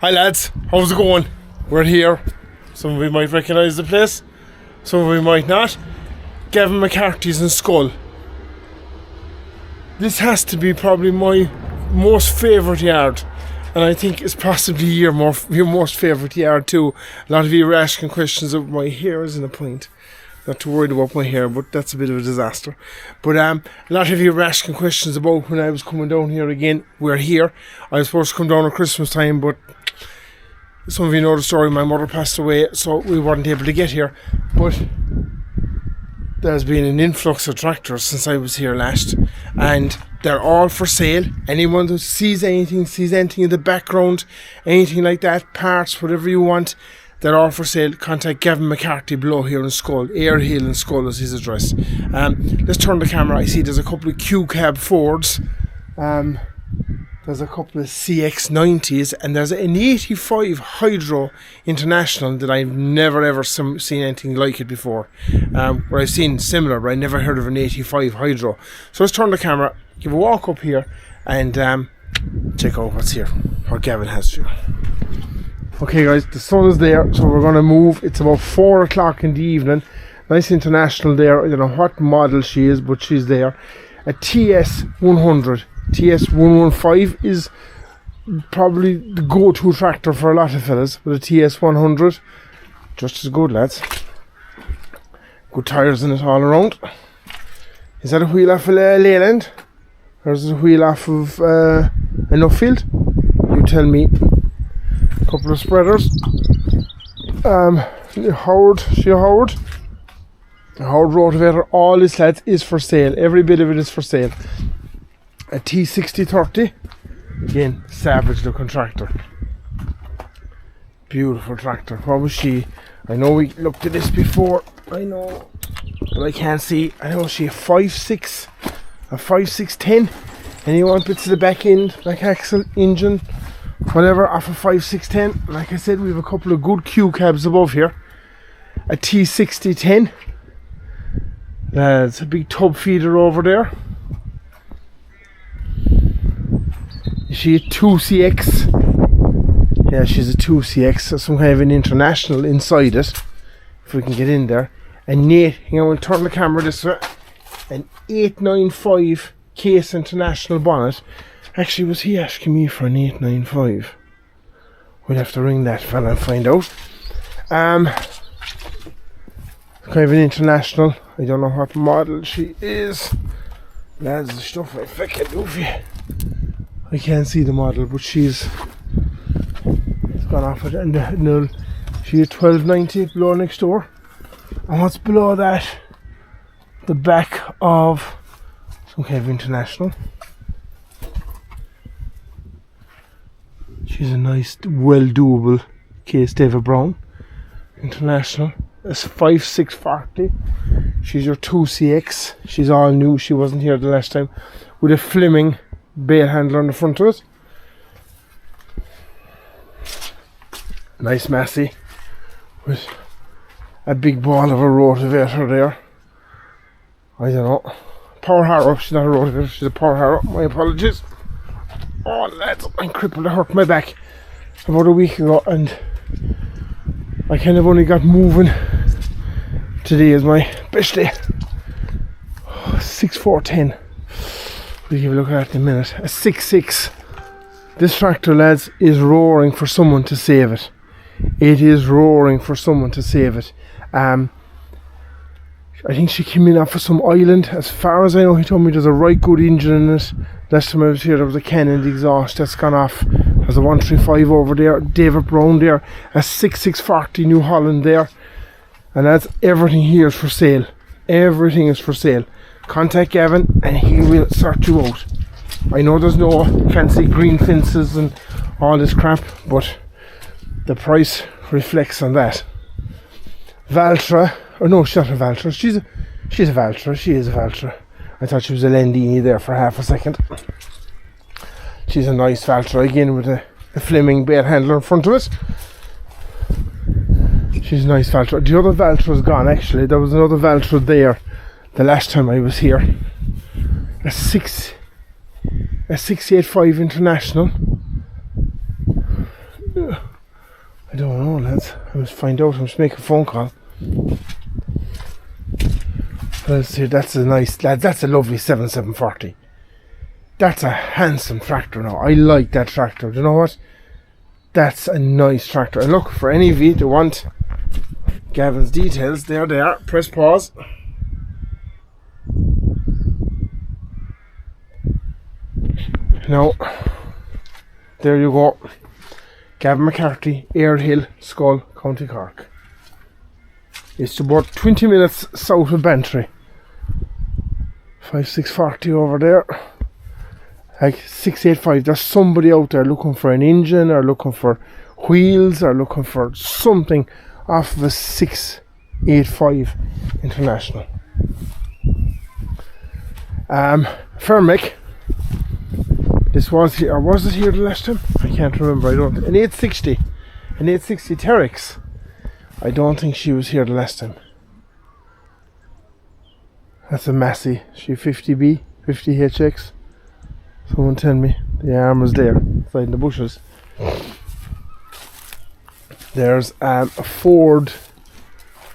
Hi lads, how's it going? We're here. Some of you might recognise the place, some of you might not. Gavin Mccarthy's in Schull. This has to be probably my most favourite yard, and I think it's possibly your most favourite yard too. A lot of you are asking questions of my hair is in a point. Not too worried about my hair, but that's a bit of a disaster. But a lot of you were asking questions about when I was coming down here again. We're here. I was supposed to come down at Christmas time, but some of you know the story. My mother passed away, so we weren't able to get here. But there's been an influx of tractors since I was here last, and they're all for sale. Anyone who sees anything in the background, anything like that, parts, whatever you want, they're all for sale. Contact Gavin McCarthy below here in Schull. Airhill in Schull is his address. Let's turn the camera. I see there's a couple of Q-cab Fords. There's a couple of CX90s, and there's an 85 Hydro International that I've never ever seen anything like it before. Where I've seen similar, but I never heard of an 85 Hydro. So let's turn the camera, give a walk up here, and check out what's here, what Gavin has here. Okay guys, the sun is there, so we're going to move. It's about 4 o'clock in the evening. Nice International there. I don't know what model she is, but she's there. A TS100. TS115 is probably the go-to tractor for a lot of fellas, but a TS100, just as good, lads. Good tyres in it all around. Is that a wheel off of Leyland? Or is it a wheel off of a Nuffield? You tell me. Couple of spreaders. Howard. The Howard rotavator, all this lads is for sale. Every bit of it is for sale. A T6030. Again, savage looking tractor. Beautiful tractor. What was she? I know we looked at this before. I know, but I can't see. I know she a 5610. And you want bits of the back end, back axle, engine, whatever, off a 5610. Like I said, we have a couple of good Q cabs above here. A T6010. That's a big tub feeder over there. Is she a 2CX? Yeah, she's a 2CX. So some kind of an International inside it, if we can get in there. And Nate, we'll turn the camera this way. An 895 Case International bonnet. Actually, was he asking me for an 895? We'll have to ring that fella and find out. Kind of an International. I don't know what model she is. That's the stuff I fucking do for you. I can't see the model, but it's gone off it. And no, she's 1290 below next door. And what's below that? The back of some kind of International. She's a nice, well doable Case David Brown International. It's 5640. She's your 2CX. She's all new. She wasn't here the last time. With a Flemming bale handler on the front of it. Nice massey with a big ball of a rotavator there. I don't know. Power harrow. She's not a rotavator. She's a power harrow. My apologies. Oh lads, I'm crippled. I hurt my back about a week ago, and I kind of only got moving. Today is my best day. 6410. We'll give a look at that in a minute. A 66. This tractor, lads, is roaring for someone to save it. It is roaring for someone to save it. I think she came in off of some island. As far as I know, he told me there's a right good engine in it. Last time I was here, there was a Canon exhaust that's gone off. There's a 135 over there, David Brown there, a 6640 New Holland there. And that's everything here is for sale. Everything is for sale. Contact Gavin and he will sort you out. I know there's no fancy green fences and all this crap, but the price reflects on that. Valtra, or no, she's not a Valtra. She's a Valtra. She is a Valtra. I thought she was a Landini there for half a second. She's a nice Valtra again with a Flemming bale handler in front of it. She's a nice Valtra. The other Valtra's gone actually. There was another Valtra there the last time I was here. A 685 International. I don't know, lads. I must find out. I must make a phone call. Let's see, that's a nice, lads, that's a lovely 7740. That's a handsome tractor now. I like that tractor. Do you know what? That's a nice tractor. And look, for any of you that want Gavin's details, there they are. Press pause. Now, there you go. Gavin Mccarthy, Airhill, Schull, County Cork. It's about 20 minutes south of Bantry. 5640 over there. Like 685. There's somebody out there looking for an engine, or looking for wheels, or looking for something off of a 685 International. Fermick. This was here, or was it here the last time? I can't remember. I don't. An 860. An 860 Terex. I don't think she was here the last time. That's a massey. She 50B, 50HX. Someone tell me. The arm was there, inside in the bushes. There's a Ford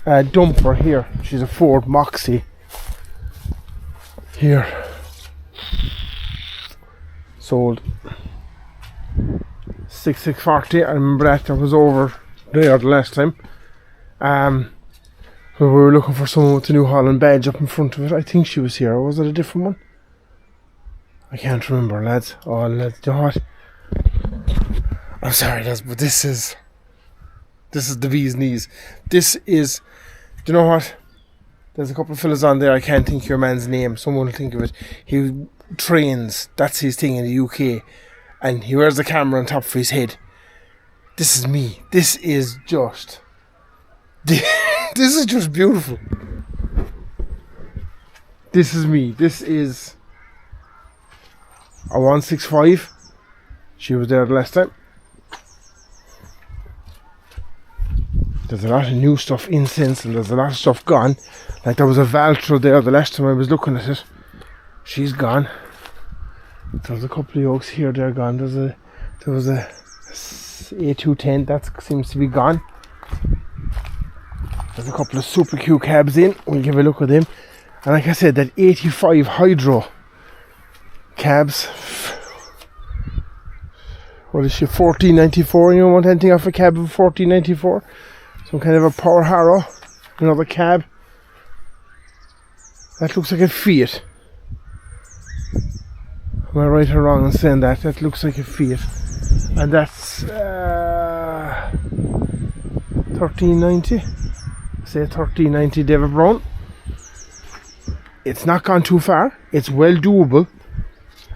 dumper here. She's a Ford Moxie. Here. Sold. 6640. I remember that was over there the last time. We were looking for someone with the New Holland badge up in front of it. I think she was here. Or was it a different one? I can't remember, lads. Oh, lads, you know what? I'm sorry, lads, but this is the bee's knees. This is, do you know what? There's a couple of fellas on there. I can't think of your man's name. Someone will think of it. He trains. That's his thing in the UK, and he wears the camera on top of his head. This is me. This is just. This is just beautiful. This is me. This is a 165. She was there the last time. There's a lot of new stuff in since, and there's a lot of stuff gone. Like there was a Valtra there the last time I was looking at it. She's gone. There's a couple of yokes here. They're gone. There was a A210 that seems to be gone. There's a couple of super Q cabs in. We'll give a look at them. And like I said, that 85 hydro cabs. What is she? 1494. You don't want anything off a cab of 1494? Some kind of a power harrow. Another cab. That looks like a Fiat. Am I right or wrong in saying that? That looks like a Fiat. And that's 1390. Say 1390 David Brown. It's not gone too far. It's well doable.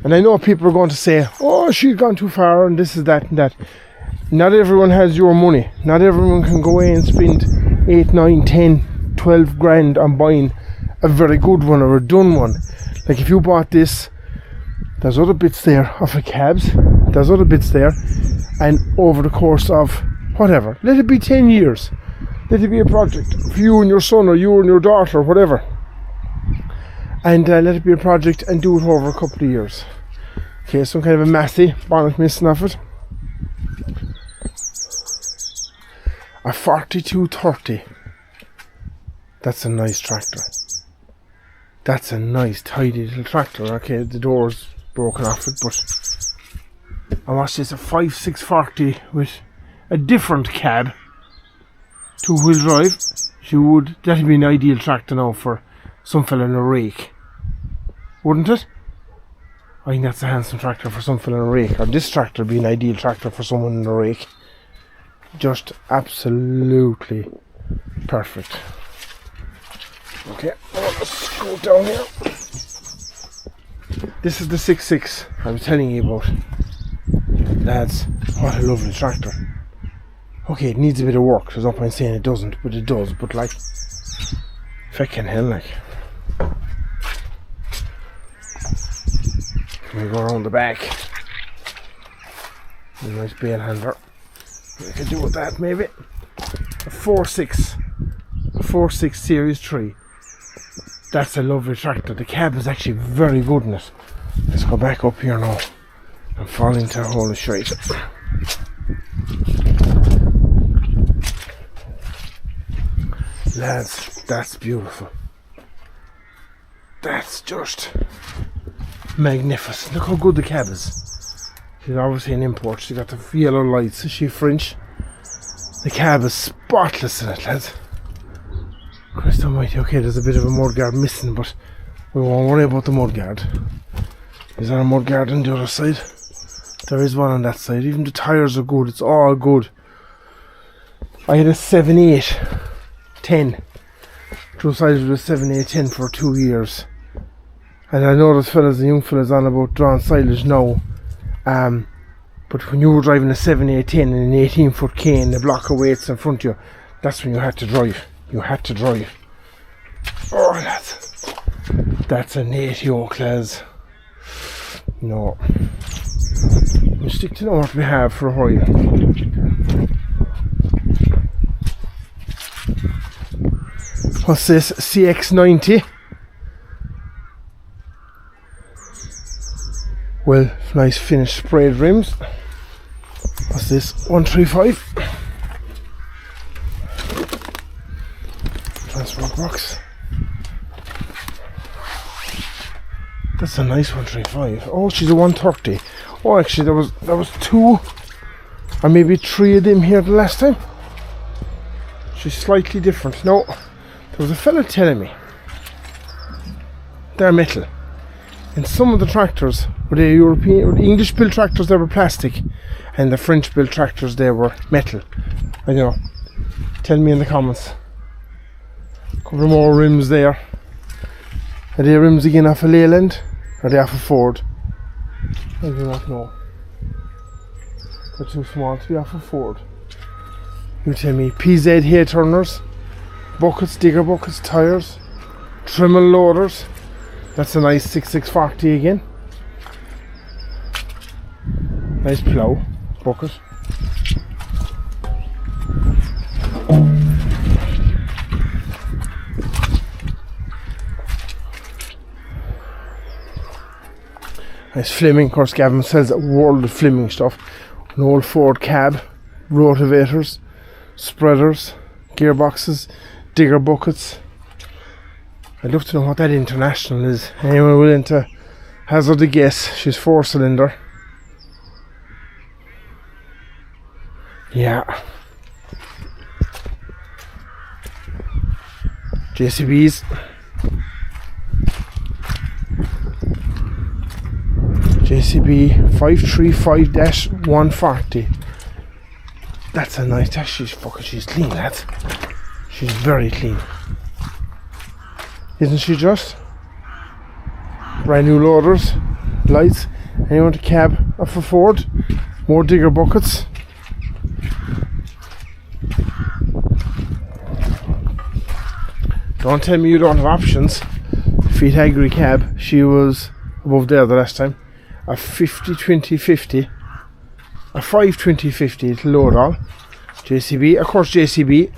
And I know people are going to say, oh, she's gone too far and this is that and that. Not everyone has your money. Not everyone can go away and spend 8, 9, 10, 12 grand on buying a very good one or a done one. Like if you bought this, there's other bits there of the cabs. There's other bits there. And over the course of whatever, let it be 10 years. Let it be a project for you and your son or you and your daughter or whatever. And let it be a project and do it over a couple of years. Okay, some kind of a massey, bonnet missing off it. A 4230. That's a nice tractor. That's a nice tidy little tractor. Okay, the door's broken off it, but I watched this, a 5640 with a different cab, 2-wheel drive. That'd be an ideal tractor now for some fella in a rake, wouldn't it? I think that's a handsome tractor for some fella in a rake. Or this tractor would be an ideal tractor for someone in a rake. Just absolutely perfect. Okay, let's go down here. This is the 6.6 I was telling you about. Lads, what a lovely tractor. Okay, it needs a bit of work. There's no point saying it doesn't, but it does. But like, feckin' hell, like. We go around the back. A nice bale handler. We could do with that maybe. A 4.6 Series 3. That's a lovely tractor. The cab is actually very good in it. Let's go back up here now and fall into a hole of shite. Lads, that's beautiful. That's just magnificent. Look how good the cab is. She's obviously an import. She got the yellow lights. Is she French? The cab is spotless in it, lads. Christ almighty. Okay, there's a bit of a mudguard missing, but we won't worry about the mudguard. Is there a mudguard on the other side? There is one on that side. Even the tyres are good. It's all good. I had a 7.8-10. Two sides with a 7.8-10 for 2 years. And I know there's fellas and young fellas on about drawing silage now. But when you were driving a 7.8-10 and an 18-foot cane, a block of weights in front of you, that's when you had to drive. You had to drive. Oh, that's an 8 yoke, lads. No. We'll stick to what we have for a while. What's this? CX90. Well, nice finished sprayed rims. What's this? 135. Transport box. That's a nice 135. Oh, she's a 130. Oh, actually, there was 2 or maybe 3 of them here the last time. She's slightly different. No, there was a fella telling me they're metal. And some of the tractors were the European or the English built tractors, they were plastic, and the French built tractors, they were metal. I don't know. Tell me in the comments. Couple more rims there. Are they rims again off a Leyland? Or are they off a Ford? I do not know. They're too small to be off a Ford. You tell me. PZ hay turners, buckets, digger buckets, tyres, Trimmel loaders. That's a nice 6640 again. Nice plough, bucket. Nice Flemming. Of course, Gavin sells a world of Flemming stuff. An old Ford cab, rotavators, spreaders, gearboxes, digger buckets. I'd love to know what that International is. Anyone willing to hazard a guess? She's 4-cylinder. Yeah. JCBs. JCB 535-140. That's a nice. She's clean, lads. She's very clean. Isn't she just? Brand new loaders, lights. Anyone to cab off a Ford? More digger buckets. Don't tell me you don't have options. Feet Agri cab. She was above there the last time. A 50-20-50. A 5-20-50 lodal. JCB. Of course, JCB.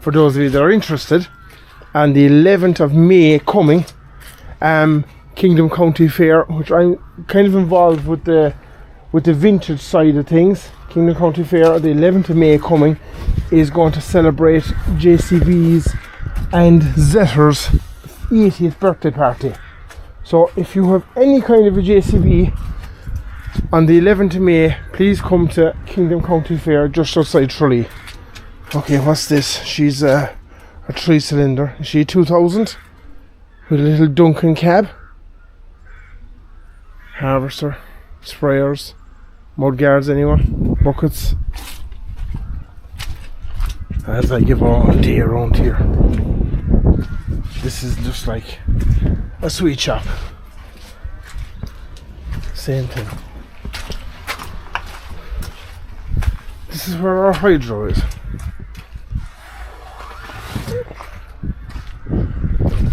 For those of you that are interested. On the 11th of May coming, Kingdom County Fair, which I'm kind of involved with the vintage side of things. Kingdom County Fair, the 11th of May coming, is going to celebrate JCB's and Zetor's 80th birthday party. So if you have any kind of a JCB on the 11th of May, please come to Kingdom County Fair just outside Tralee. Okay, what's this? She's a 3-cylinder. Is she 2000? With a little Duncan cab. Harvester, sprayers, mud guards, anyone? Buckets. As I give all day around here. This is just like a sweet shop. Same thing. This is where our hydro is.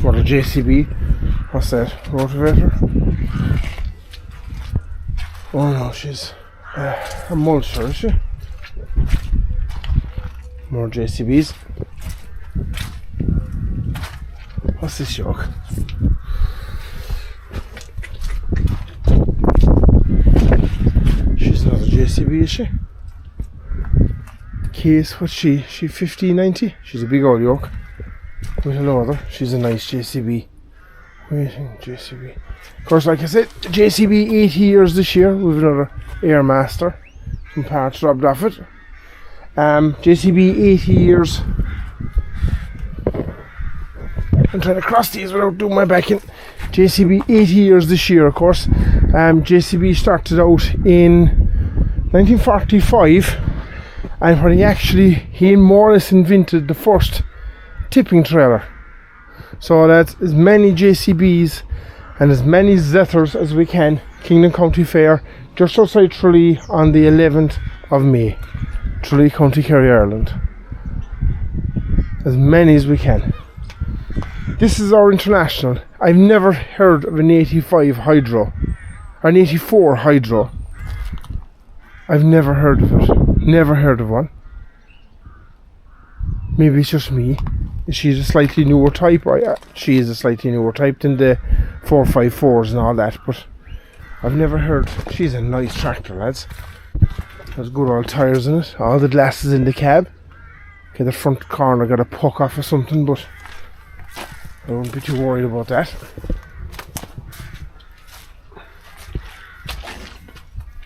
What a JCB. What's that? Rotavator? Oh no, she's a mulcher, is she? More JCBs. What's this yoke? She's not a JCB, is she? Case, what's she? She 1590? She's a big old yoke. with a loader. She's a nice JCB. Waiting JCB. Of course, like I said, JCB 80 years this year with another Airmaster. Some parts rubbed off it. JCB 80 years. I'm trying to cross these without doing my backing. JCB 80 years this year, of course. JCB started out in 1945, and when he more or less invented the first tipping trailer. So that's as many JCBs and as many Zetors as we can. Kingdom County Fair, just outside Tralee on the 11th of May. Tralee, County Kerry, Ireland. As many as we can. This is our international. I've never heard of an 85 hydro, or an 84 hydro. I've never heard of it. Never heard of one. Maybe it's just me. She's a slightly newer type. She is a slightly newer type than the 454s and all that, but I've never heard. She's a nice tractor, lads. There's good old tyres in it. All the glasses in the cab. Okay, the front corner got a puck off or something, but I won't be too worried about that.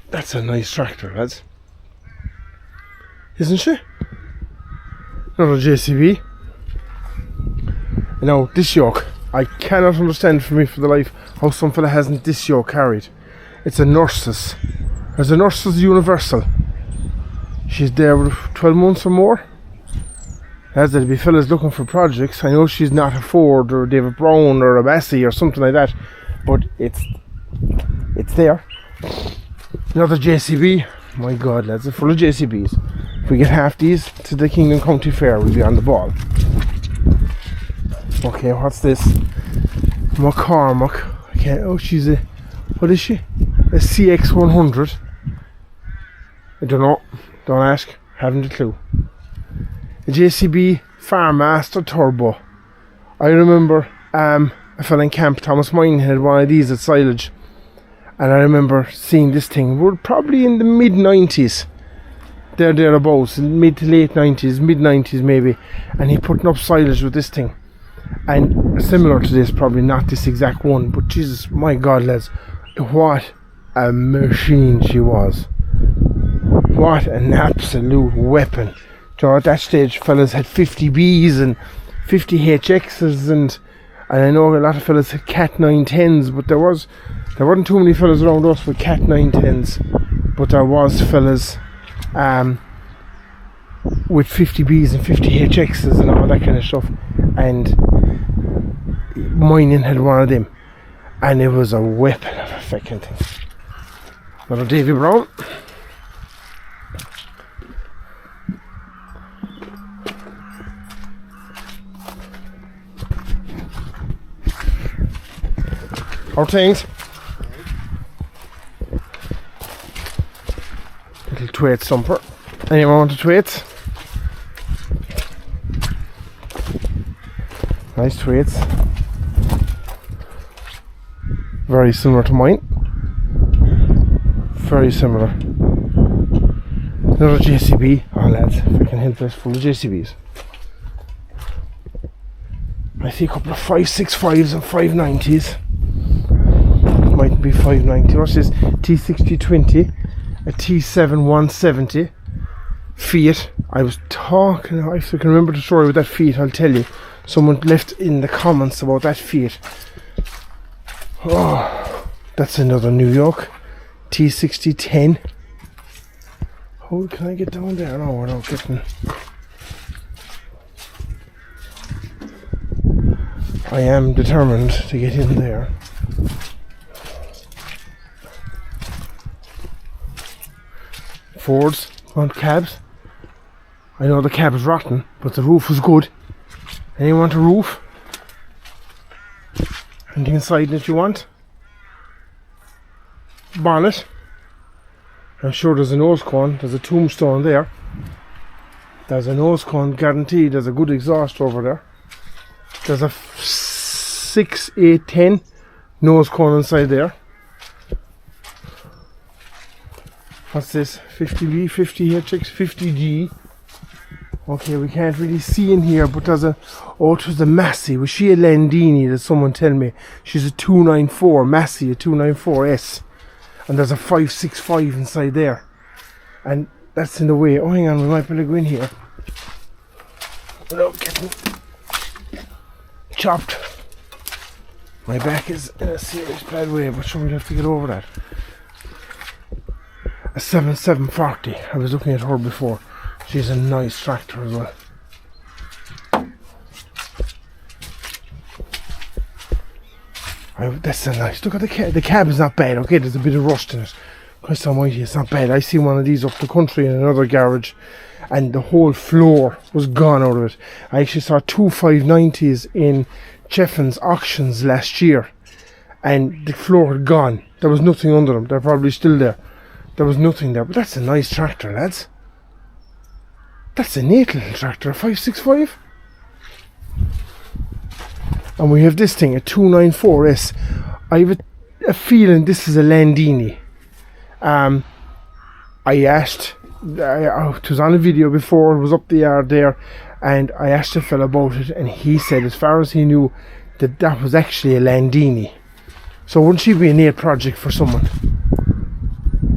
That's a nice tractor, lads. Isn't she? Another JCB. Now, this yoke, I cannot understand for the life how some fella hasn't this yoke carried. It's a nurse's. There's a nurse's universal. She's there with 12 months or more. As there'll be fellas looking for projects. I know she's not a Ford or a David Brown or a Massey or something like that, but it's there. Another JCB. My God, lads, it's full of JCBs. If we get half these to the Kingdom County Fair, we'll be on the ball. Okay, what's this? McCormick. Okay, oh, she's a, what is she? A CX100. I don't know. Don't ask. Haven't a clue. A JCB Farmaster Turbo. I remember a fella in camp, Thomas Mine, had one of these at silage, and I remember seeing this thing. We're probably in the mid 90s, thereabouts, mid to late 90s, mid 90s maybe, and he putting up silage with this thing, and similar to this, probably not this exact one, but Jesus, my God, lads, what a machine she was. What an absolute weapon. You know, at that stage, fellas had 50Bs and 50 HXs, and I know a lot of fellas had Cat 910s, but there wasn't too many fellas around us with Cat 910s, but there was fellas with 50Bs and 50 HXs and all that kind of stuff, and mining had one of them, and it was a weapon of a fucking thing. Another Davy Brown. Our things. Little tweed stumper. Anyone want a tweeds? Nice tweeds. Very similar to mine. Very similar. Another JCB. Oh lads, if I can help this, full of JCBs. I see a couple of 565s and 590s. Might be 590. What's this? T6020, a T7 170 Fiat. I was talking, if I can remember the story with that Fiat, I'll tell you. Someone left in the comments about that Fiat. Oh, that's another New York T6010. How can I get down there? No, without getting. I am determined to get in there. Fords, want cabs. I know the cab is rotten, but the roof was good. Anyone want a roof? Anything inside that you want? Bonnet. I'm sure there's a nose cone. There's a tombstone there. There's a nose cone guaranteed. There's a good exhaust over there. There's a 6, 8, 10 nose cone inside there. What's this? 50B, 50HX, 50G. Okay, we can't really see in here, but there's a, oh, it was the Massey. Was she a Landini? Did someone tell me? She's a 294, Massey, a 294S. And there's a 565 inside there. And that's in the way. Oh, hang on, we might better go in here. Without getting chopped. My back is in a serious bad way, but sure, we'll have to get over that. A 7740. I was looking at her before. She's a nice tractor as well. That's a nice. Look at the cab. The cab is not bad. Okay, there's a bit of rust in it. Christ almighty, it's not bad. I see one of these up the country in another garage, and the whole floor was gone out of it. I actually saw two 590s in Cheffins auctions last year, and the floor had gone. There was nothing under them. They're probably still there. There was nothing there. But that's a nice tractor, lads. That's a neat little tractor, a 565. And we have this thing, a 294S. I have a feeling this is a Landini. I asked, it was on a video before, it was up the yard there, and I asked a fella about it, and he said as far as he knew that that was actually a Landini. So wouldn't she be a neat project for someone?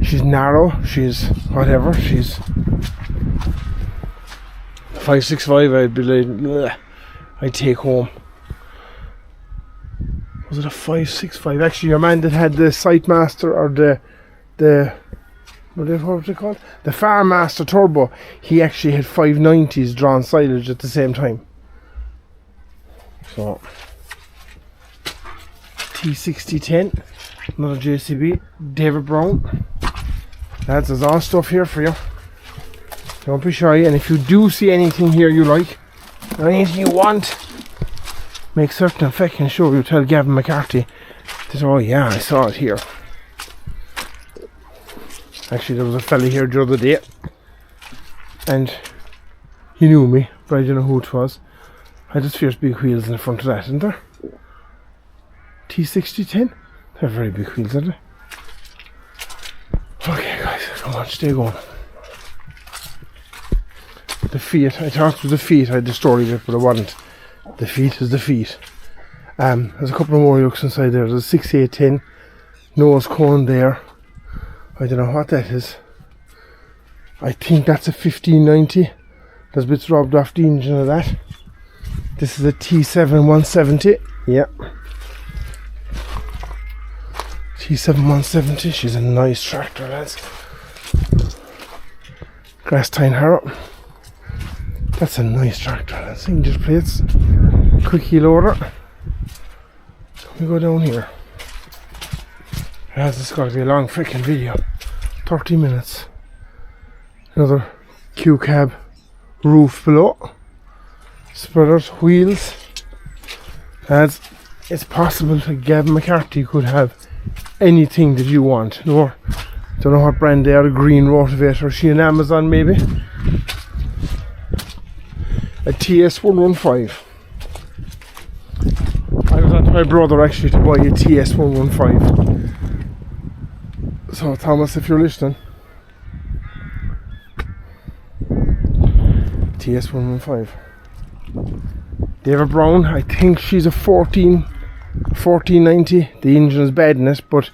She's narrow, she's whatever, she's 565. I'd be like, bleh, I'd take home. Was it a 565? Actually, your man that had the Sightmaster, or what was it called? The Farmaster Turbo, he actually had 590s drawn silage at the same time. So T6010, another JCB, David Brown. Lads, there's all stuff here for you. Don't be shy, and if you do see anything here you like, or anything you want, make certain if I can show you, tell Gavin Mccarthy that, oh yeah, I saw it here. Actually, there was a fella here the other day, and he knew me, but I didn't know who it was. I just fierce big wheels in the front of that, isn't there? T6010? They're very big wheels, aren't they? Okay guys, come on, stay going. The Fiat, I thought it was the Fiat, I had the story of it, but it wasn't. The Fiat is the Fiat. There's a couple of more yokes inside there. There's a 6810 nose cone there. I don't know what that is. I think that's a 1590. There's bits rubbed off the engine of that. This is a T7 170. Yeah. T7 170. She's a nice tractor, lads. Grass tine harrow. That's a nice tractor. That's English plates. Quick heel loader. We go down here. This is going to be a long freaking video. 30 minutes. Another Q cab roof below. Spreaders, wheels. Lads, it's possible that Gavin McCarthy could have anything that you want. No, don't know what brand they are. A green rotavator. Is she an Amazon maybe? A TS115. I was on to my brother actually to buy a TS115. So Thomas, if you're listening, TS115. David Brown, I think she's a 1490. The engine is bad in it, but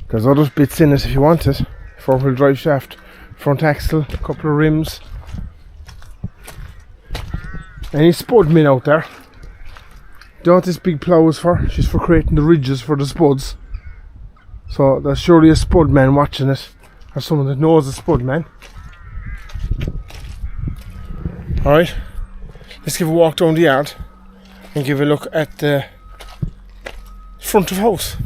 there's other bits in it if you want it. 4-wheel drive shaft, front axle, a couple of rims. Any spud men out there? Do you know what this big plough is for? She's for creating the ridges for the spuds. So there's surely a spud man watching it, or someone that knows a spud man. Alright, let's give a walk down the yard and give a look at the front of house.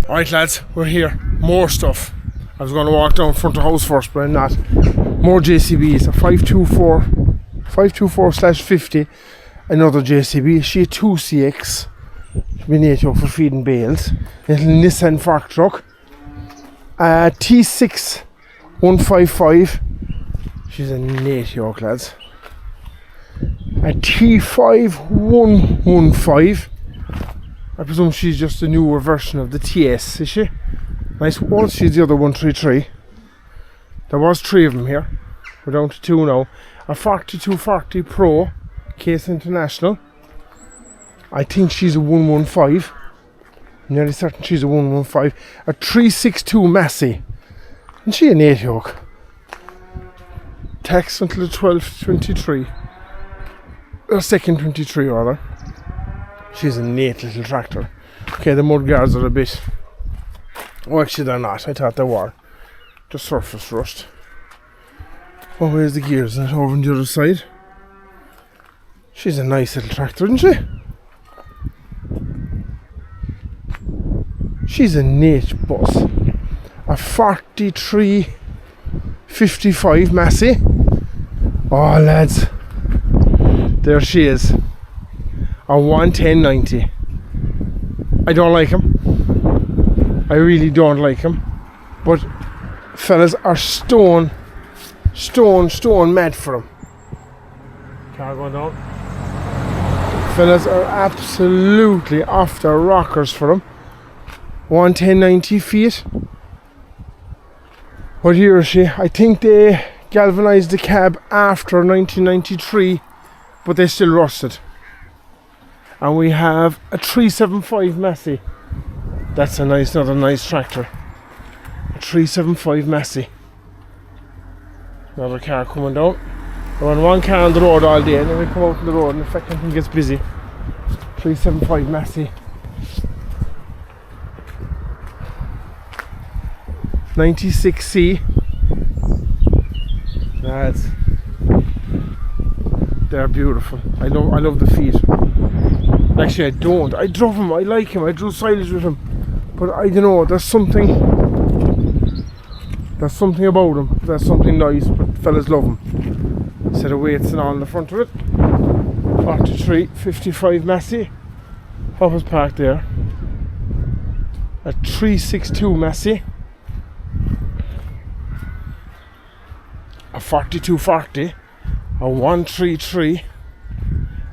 Alright lads, we're here. More stuff. I was going to walk down front of house first, but I'm not. More JCBs, a 524/50, another JCB, she a 2CX, Renault for feeding bales, a little Nissan fork truck, a T6 155, she's a neat yoke lads, a T5 115, I presume she's just a newer version of the TS, is she? I suppose she's the other 133, there was 3 of them here. We're down to 2 now. A 4240 Pro, Case International. I think she's a 115. I'm nearly certain she's a 115. A 362 Massey. And she an 8 yoke. Tax until the 12th 23. Or 2nd 23 rather. She's a neat little tractor. Okay, the mud guards are a bit... Oh, actually they're not. I thought they were. The surface rust. Oh, where's the gears? Is it over on the other side? She's a nice little tractor, isn't she? She's a neat bus. A 4355 Massey. Oh, lads. There she is. A 11090. I don't like him. I really don't like him. But fellas are stone mad for him. Car going down. Fellas are absolutely off their rockers for him. 11090 feet. What year is she? I think they galvanised the cab after 1993, but they still rusted. And we have a 375 Massey. That's another nice tractor. A 375 Massey. Another car coming down. We run one car on the road all day, and then we come out on the road and the second thing gets busy. 375 Massey. 96C. Lads, they're beautiful. I love the feet. Actually, I don't. I drove him. I like him. I drove silage with him. But I don't know. There's something about him. There's something nice. But fellas love him. Set of weights and all in the front of it. 4355 Massey. What was parked there? A 362 Massey. A 4240. A 133.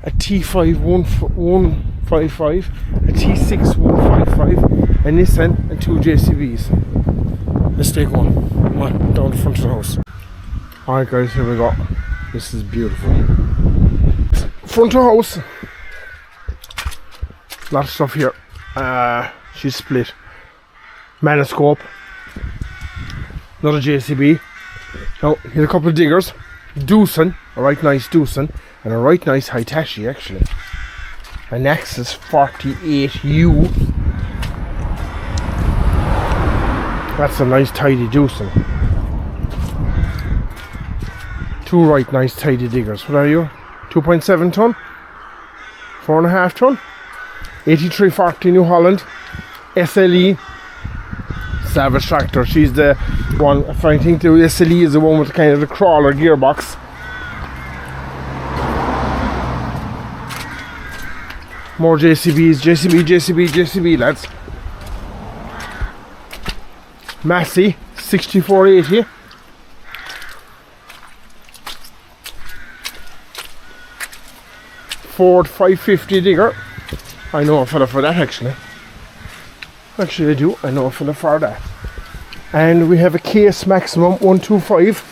A T5 155, a T6 155, a Nissan and 2 JCBs. Let's take one. Come on, down the front of the house. Alright guys, here we go. This is beautiful. Front of the house. Lot of stuff here. She's split. Manoscope. Another JCB. Now, here's a couple of diggers. Doosan, a right nice Doosan. And a right nice Hitachi actually. An Axis 48U. That's a nice tidy Doosan. 2 right nice tidy diggers. What are you? 2.7 ton? 4.5 ton? 8340 New Holland. SLE. Savage tractor. She's the one, I think the SLE is the one with kind of the crawler gearbox. More JCBs, JCB, lads. Massey, 6480. Ford 550 digger. I know a fella for that actually. Actually I do, I know a fella for that. And we have a Case Maximum 125.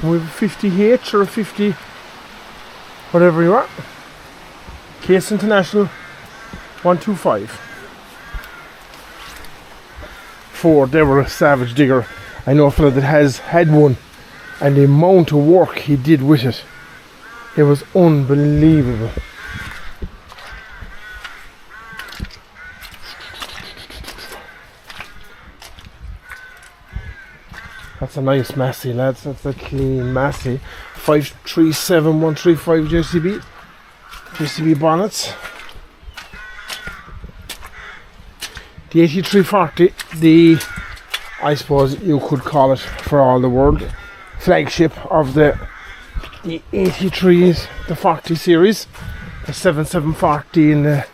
And we have a 50H or a 50, whatever you are. Case International 125. Ford, they were a savage digger. I know a fella that has had one, and the amount of work he did with it, it was unbelievable. That's a nice Massey, lads. That's a clean Massey. 537135 JCB bonnets. The 8340, I suppose you could call it for all the world, flagship of the 83s, the 40 series, the 7740 and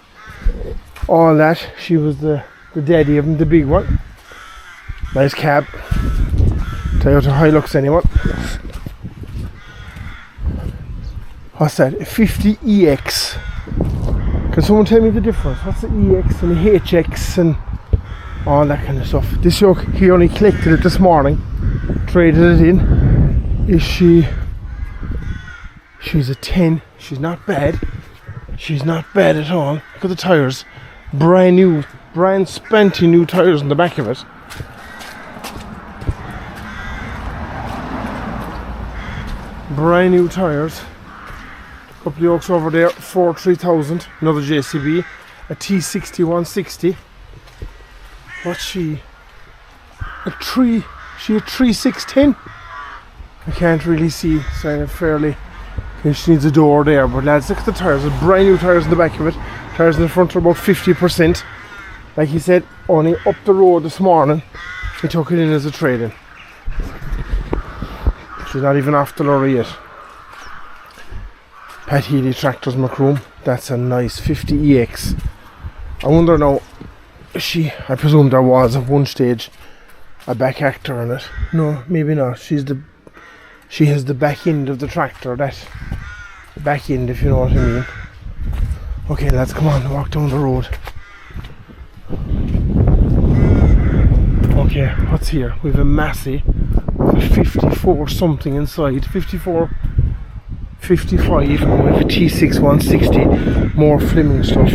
all that. She was the daddy of them, the big one. Nice cab. Toyota Hilux anyone. What's that? A 50EX. Can someone tell me the difference? What's the EX and the HX and all that kind of stuff? This yoke, he only collected it this morning, traded it in. is she's a 10. She's not bad. She's not bad at all. Look at the tyres. Brand new, brand spanty new tyres on the back of it. Brand new tyres. Couple of yokes over there, 3000. Another JCB, a T60 160. What's she? A 3610. I can't really see, so fairly. She needs a door there, but lads, look at the tyres. There's brand new tyres in the back of it. Tyres in the front are about 50%. Like he said, only up the road this morning, he took it in as a trade-in. She's not even off the lorry yet. Pat Healy Tractors Macroom. That's a nice 50EX. I wonder now, I presume there was at one stage a back actor on it. No, maybe not. She has the back end of the tractor, that back end, if you know what I mean. Okay, lads, come on, walk down the road. Okay, what's here? We have a massey with a 54 something inside, 54, 55, and we have a T6 160, more Flemming stuff.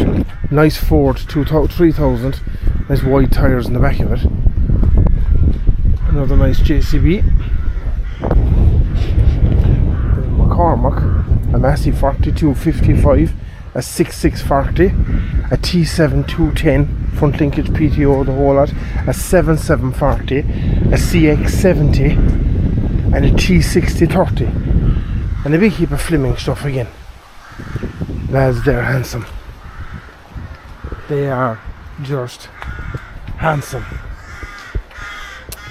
Nice Ford 3000, nice wide tyres in the back of it. Another nice JCB. McCormick, a massey 4255, a 6640, a T7 210, front linkage PTO, the whole lot, a 7740, a CX70, and a T6030. And a big heap of Flemming stuff again. Lads, they're handsome. They are just handsome.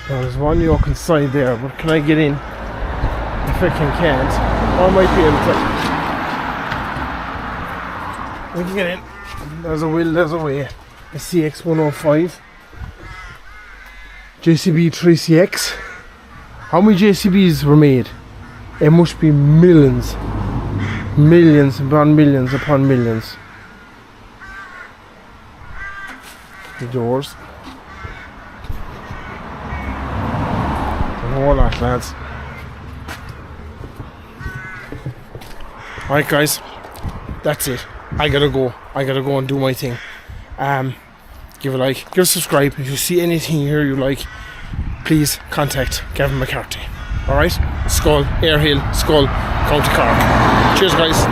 Now there's one yoke inside there, but can I get in? If I can't, or I might be able to. We can get in. There's a will, there's a way. A CX105. JCB 3CX. How many JCBs were made? It must be millions. Millions upon millions upon millions. The doors. A whole lot, lads. Alright guys, that's it. I gotta go and do my thing. Give a like, give a subscribe. If you see anything here you like, please contact Gavin Mccarthy. Alright, Schull, Airhill, Schull, County Cork. Cheers guys.